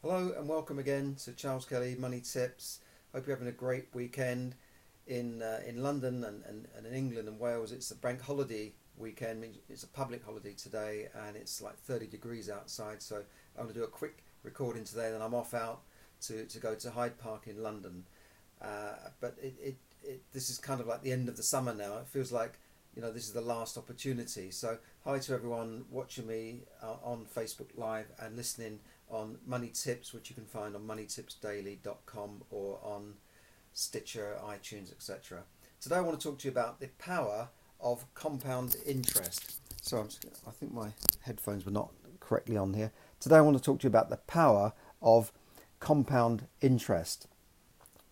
Hello and welcome again to Charles Kelly Money Tips. Hope you're having a great weekend in London and in England and Wales. It's a bank holiday weekend. It's a public holiday today and it's like 30 degrees outside. So I'm going to do a quick recording today. Then I'm off out to go to Hyde Park in London. But this is kind of like the end of the summer now. It feels like this is the last opportunity. So hi to everyone watching me on Facebook Live and listening on Money Tips, which you can find on moneytipsdaily.com or on Stitcher, iTunes, etc. Today I want to talk to you about the power of compound interest. So I think my headphones were not correctly on here. Today I want to talk to you about the power of compound interest.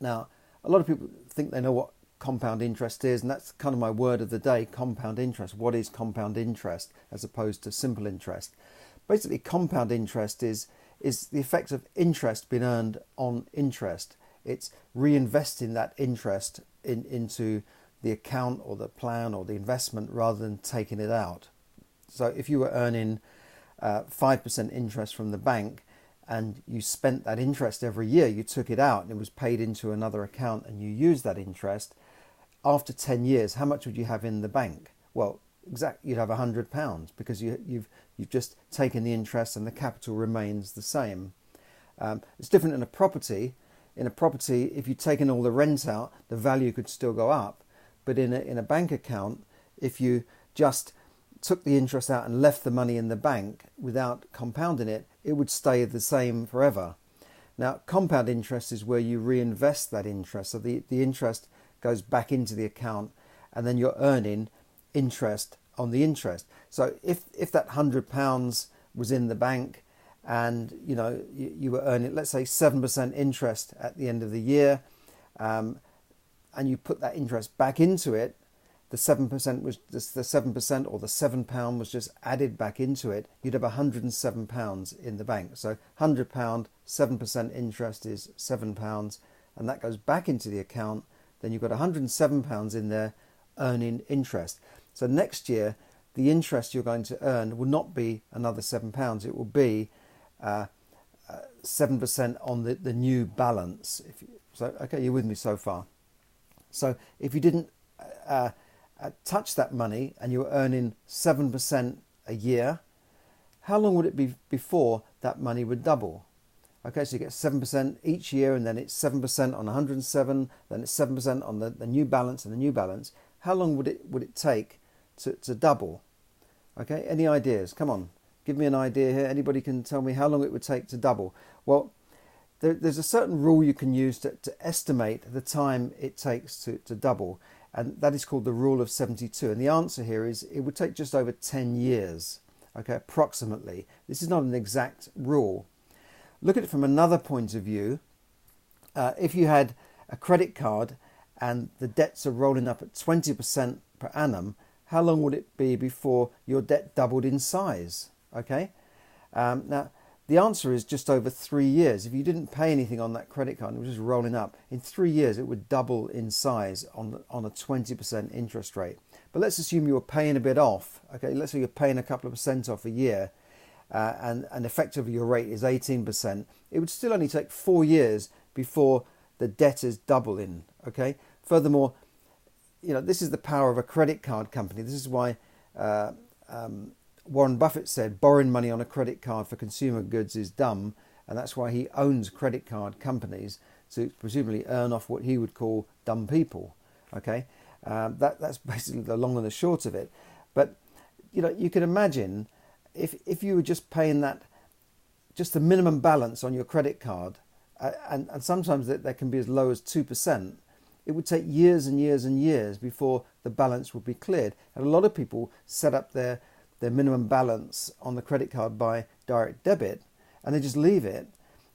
Now, a lot of people think they know what compound interest is, and that's kind of my word of the day, compound interest. What is compound interest as opposed to simple interest? Basically, compound interest is the effect of interest being earned on interest. It's reinvesting that interest into the account or the plan or the investment rather than taking it out. So if you were earning 5% interest from the bank and you spent that interest every year, you took it out and it was paid into another account and you used that interest, after 10 years, how much would you have in the bank? Well, you'd have £100 because you've just taken the interest and the capital remains the same. It's different in a property. In a property, if you'd taken all the rent out, the value could still go up. But in a bank account, if you just took the interest out and left the money in the bank without compounding it, it would stay the same forever. Now, compound interest is where you reinvest that interest. So the interest goes back into the account and then you're earning interest on the interest. So if that £100 was in the bank and you were earning, let's say, 7% interest at the end of the year, and you put that interest back into it, the 7% was just the 7%, or the £7 was just added back into it, you'd have £107 in the bank. So £100, 7% interest is £7, and that goes back into the account. Then you've got £107 in there earning interest. So next year, the interest you're going to earn will not be another £7. It will be 7% on the new balance. Okay, you're with me so far. So if you didn't touch that money and you were earning 7% a year, how long would it be before that money would double? Okay, so you get 7% each year, and then it's 7% on 107, then it's 7% on the new balance and the new balance. How long would it take to double? Okay, any ideas? Come on, give me an idea here. Anybody can tell me how long it would take to double? Well, there's a certain rule you can use to estimate the time it takes to double, and that is called the rule of 72. And the answer here is it would take just over 10 years, okay, approximately. This is not an exact rule. Look at it from another point of view. If you had a credit card and the debts are rolling up at 20% per annum, how long would it be before your debt doubled in size? Okay. Now, the answer is just over 3 years. If you didn't pay anything on that credit card and it was just rolling up, in 3 years it would double in size on a 20% interest rate. But let's assume you were paying a bit off. Okay, let's say you're paying a couple of percent off a year. And effectively your rate is 18%, it would still only take 4 years before the debt is doubling. Okay. Furthermore, this is the power of a credit card company. This is why Warren Buffett said borrowing money on a credit card for consumer goods is dumb, and that's why he owns credit card companies to presumably earn off what he would call dumb people. Okay, that's basically the long and the short of it. But you can imagine. If you were just paying just the minimum balance on your credit card, and sometimes that can be as low as 2%, it would take years and years and years before the balance would be cleared. And a lot of people set up their minimum balance on the credit card by direct debit, and they just leave it.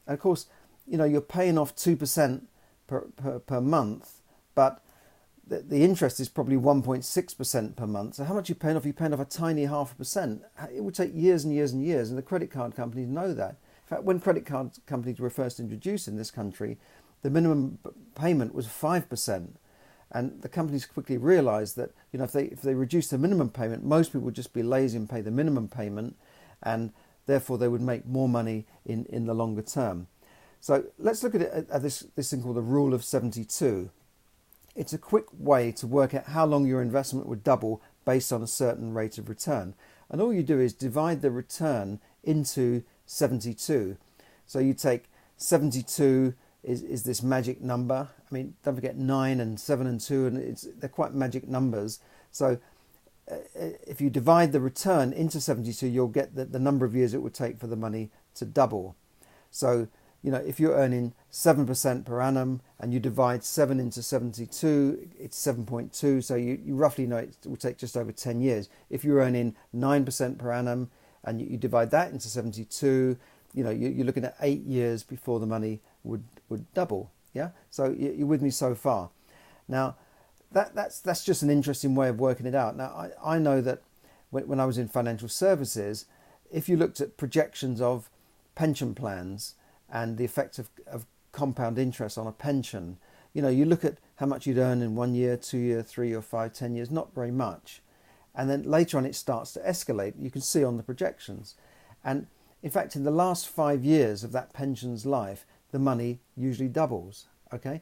And of course, you're paying off 2% per month, but the interest is probably 1.6% per month. So how much are you paying off? You're paying off a tiny 0.5%. It would take years and years and years, and the credit card companies know that. In fact, when credit card companies were first introduced in this country, the minimum payment was 5%. And the companies quickly realised that if they reduce the minimum payment, most people would just be lazy and pay the minimum payment, and therefore they would make more money in the longer term. So let's look at it at this thing called the rule of 72. It's a quick way to work out how long your investment would double based on a certain rate of return. And all you do is divide the return into 72. So you take 72 is this magic number. I mean, don't forget 9 and 7 and 2, and they're quite magic numbers. So if you divide the return into 72, you'll get the number of years it would take for the money to double. So, if you're earning 7% per annum and you divide 7 into 72, it's 7.2. So you roughly know it will take just over 10 years. If you're earning 9% per annum and you divide that into 72, you're looking at 8 years before the money would double. Yeah. So you're with me so far. Now, that's just an interesting way of working it out. Now, I know that when I was in financial services, if you looked at projections of pension plans and the effect of compound interest on a pension, you look at how much you'd earn in 1 year, 2 year, 3 or 5, 10 years, not very much. And then later on it starts to escalate. You can see on the projections. And in fact, in the last 5 years of that pension's life, the money usually doubles. Okay.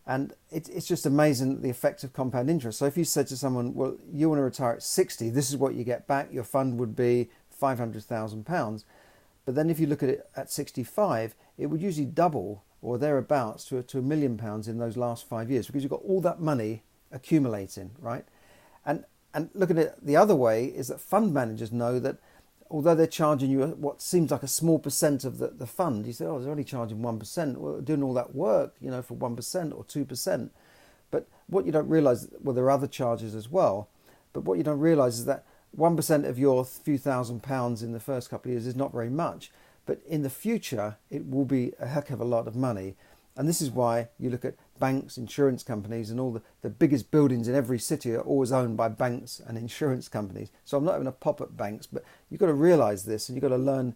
And it's just amazing the effect of compound interest. So if you said to someone, well, you want to retire at 60, this is what you get back. Your fund would be £500,000. But then if you look at it at 65, it would usually double or thereabouts to £1 million in those last 5 years, because you've got all that money accumulating, right? And looking at it the other way is that fund managers know that although they're charging you what seems like a small percent of the fund, you say, oh, they're only charging 1%. Well, doing all that work, for 1% or 2%. But what you don't realise, well, there are other charges as well. But what you don't realise is that 1% of your few £1,000s in the first couple of years is not very much. But in the future, it will be a heck of a lot of money. And this is why you look at banks, insurance companies, and all the biggest buildings in every city are always owned by banks and insurance companies. So I'm not having a pop at banks, but you've got to realise this, and you've got to learn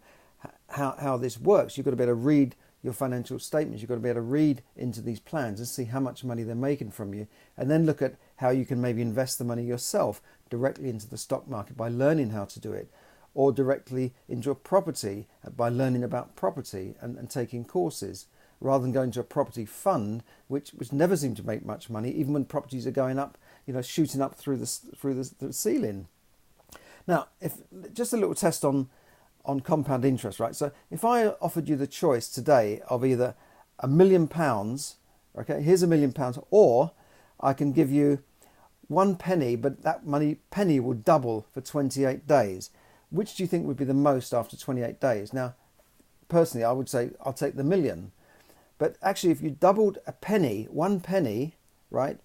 how this works. You've got to be able to read your financial statements. You've got to be able to read into these plans and see how much money they're making from you, and then look at how you can maybe invest the money yourself directly into the stock market by learning how to do it, or directly into a property by learning about property and taking courses, rather than going to a property fund, which never seem to make much money, even when properties are going up, shooting up through the ceiling. Now, if just a little test on compound interest, right? So if I offered you the choice today of either £1 million, okay, here's £1 million, or I can give you 1 penny, but that penny will double for 28 days. Which do you think would be the most after 28 days? Now, personally, I would say I'll take the million. But actually, if you doubled a penny, 1 penny, right,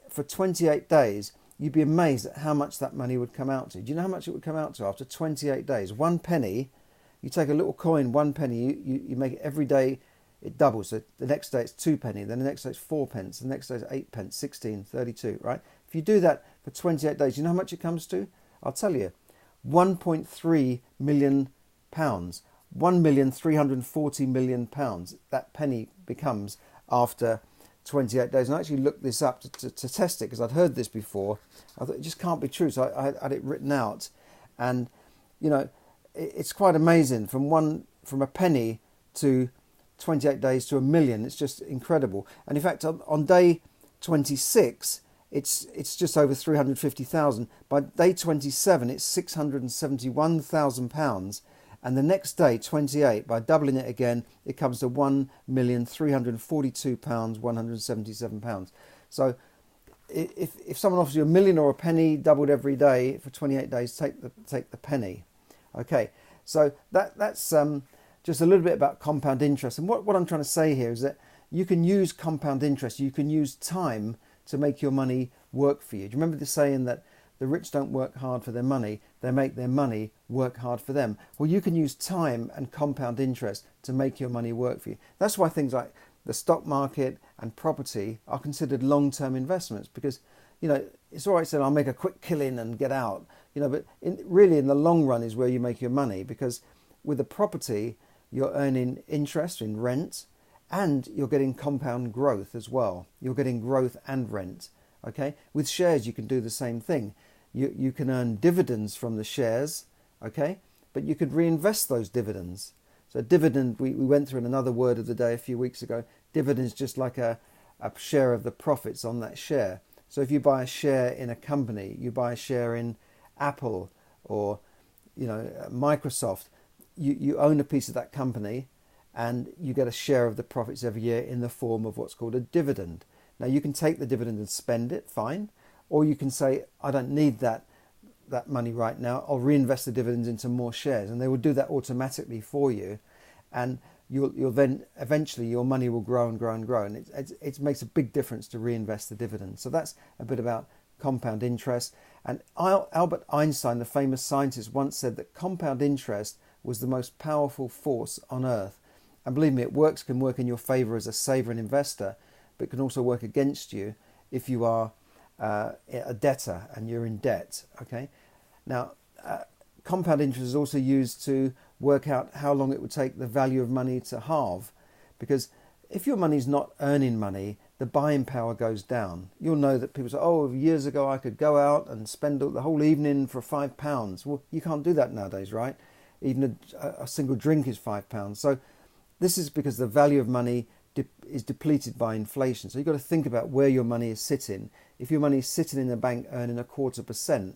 for 28 days, you'd be amazed at how much that money would come out to. Do you know how much it would come out to after 28 days? 1 penny, you take a little coin, 1 penny, you make it every day, it doubles. So the next day it's 2 penny, then the next day it's 4 pence, the next day it's 8 pence, 16, 32, right? If you do that for 28 days, you know how much it comes to? I'll tell you, £1.3 million. £1,340,000,000 that penny becomes after 28 days. And I actually looked this up to test it, because I'd heard this before. I thought it just can't be true, so I had it written out. And it's quite amazing, from a penny to 28 days to 1 million. It's just incredible. And in fact, on day 26, it's just over 350,000. By day 27, it's £671,000. And the next day, 28, by doubling it again, it comes to £1,342,177. So if someone offers you a million or a penny doubled every day for 28 days, take the penny. Okay, so that's just a little bit about compound interest. And what I'm trying to say here is that you can use compound interest, you can use time to make your money work for you. Do you remember the saying that the rich don't work hard for their money, they make their money work hard for them? Well, you can use time and compound interest to make your money work for you. That's why things like the stock market and property are considered long-term investments, because it's all right saying I'll make a quick killing and get out, but really in the long run is where you make your money, because with a property you're earning interest in rent, and you're getting compound growth as well. You're getting growth and rent. Okay, with shares you can do the same thing. You can earn dividends from the shares, okay, but you could reinvest those dividends. So dividend, we went through in another word of the day a few weeks ago. Dividend is just like a share of the profits on that share. So if you buy a share in a company, you buy a share in Apple or Microsoft, you own a piece of that company and you get a share of the profits every year in the form of what's called a dividend. Now you can take the dividend and spend it, fine, or you can say, I don't need that money right now, I'll reinvest the dividends into more shares, and they will do that automatically for you, and you'll then eventually your money will grow and grow and grow, and it makes a big difference to reinvest the dividends. So that's a bit about compound interest. And Albert Einstein, the famous scientist, once said that compound interest was the most powerful force on earth. And believe me, it can work in your favor as a saver and investor, but it can also work against you if you are a debtor and you're in debt. Okay, now compound interest is also used to work out how long it would take the value of money to halve, because if your money's not earning money, the buying power goes down. You'll know that people say, oh, years ago I could go out and spend the whole evening for £5. Well, you can't do that nowadays, right? Even a single drink is £5. So this is because the value of money is depleted by inflation. So you've got to think about where your money is sitting. If your money is sitting in the bank earning 0.25%,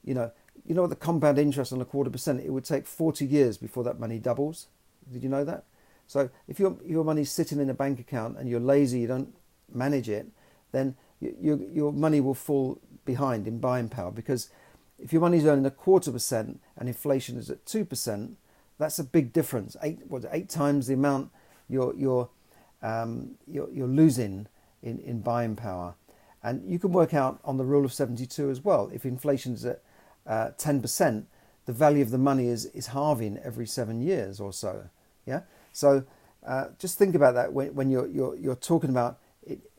you know what the compound interest on 0.25%, it would take 40 years before that money doubles. Did you know that? So if your money's sitting in a bank account and you're lazy, you don't manage it, then your money will fall behind in buying power, because if your money's earning 0.25% and inflation is at 2%, that's a big difference. Eight times the amount you're losing in buying power. And you can work out on the rule of 72 as well. If inflation is at 10%, the value of the money is halving every 7 years or so. Yeah. So just think about that when you're talking about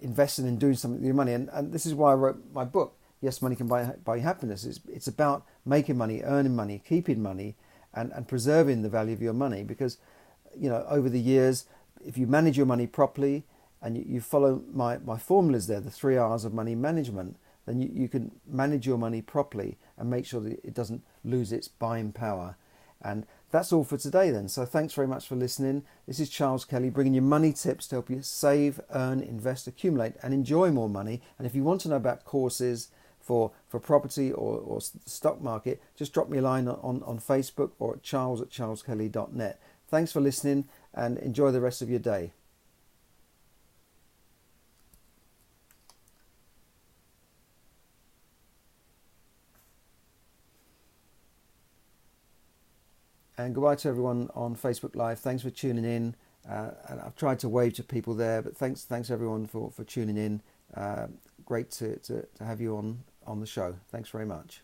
investing and doing something with your money. And this is why I wrote my book, Yes, Money Can Buy You Happiness. It's about making money, earning money, keeping money, and preserving the value of your money. Because over the years, if you manage your money properly and you follow my formulas there, the 3 R's of money management, then you can manage your money properly and make sure that it doesn't lose its buying power. And that's all for today then. So thanks very much for listening. This is Charles Kelly, bringing you money tips to help you save, earn, invest, accumulate and enjoy more money. And if you want to know about courses for property or the stock market, just drop me a line on Facebook or at charles@charleskelly.net. Thanks for listening and enjoy the rest of your day. And goodbye to everyone on Facebook Live. Thanks for tuning in. And I've tried to wave to people there, but thanks everyone for tuning in. Great to have you on the show. Thanks very much.